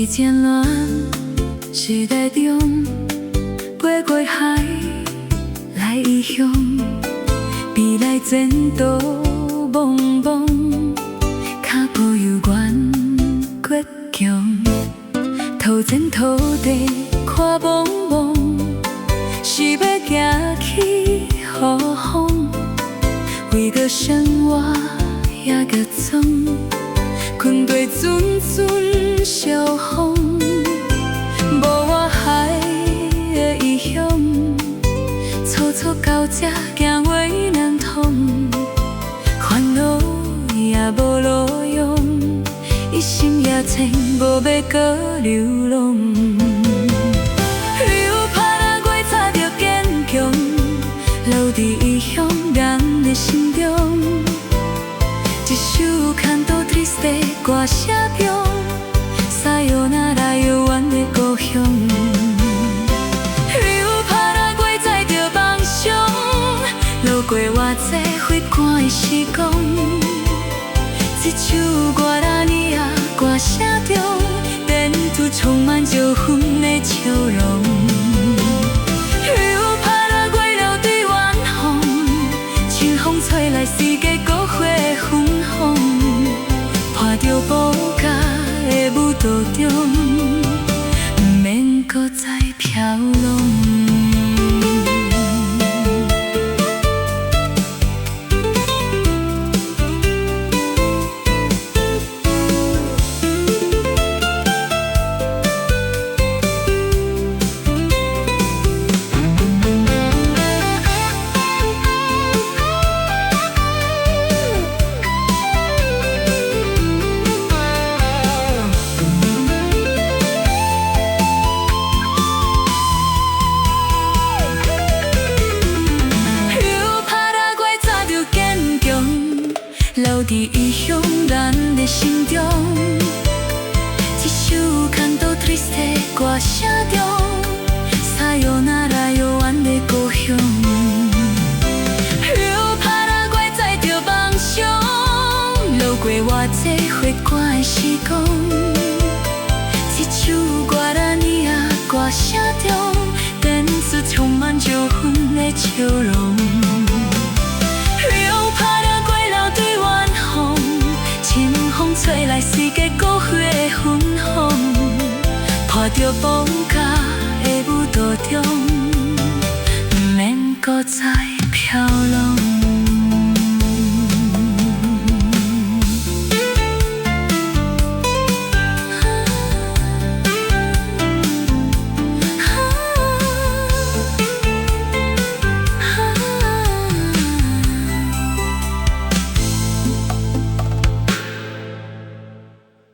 渐乱时代中，飞过海来异乡，比来前途茫茫，脚步悠远倔强，头前土地看茫茫，是要行去何方？为着生活也搁闯，困地阵阵萧风，无我海的异乡，楚楚到这行话难通，烦恼也无路用，一心也千无要搁流浪。流拍打过才着坚强，留伫异乡人的心中。一首牵到 triste 歌写中，撒哟那拉遥远的故乡。流拍打过才着梦想，路过偌济血汗的时光。一首歌拉你啊歌写中，沿途充满招魂的笑容。流拍打过流对远方，清风吹来世界各花的芬芳，看着无价的舞蹈中，不免搁再飘浪。留伫异乡人的心中，一首牵到 triste 歌写中，撒哟那拉遥远的故乡。流拍打过才着梦想，路过偌济血汗的时光。一首歌拉你啊歌写中，电出充满招魂的笑容。吹来世界各花的芬芳，看着无价的舞蹈中，不免搁再飘浪。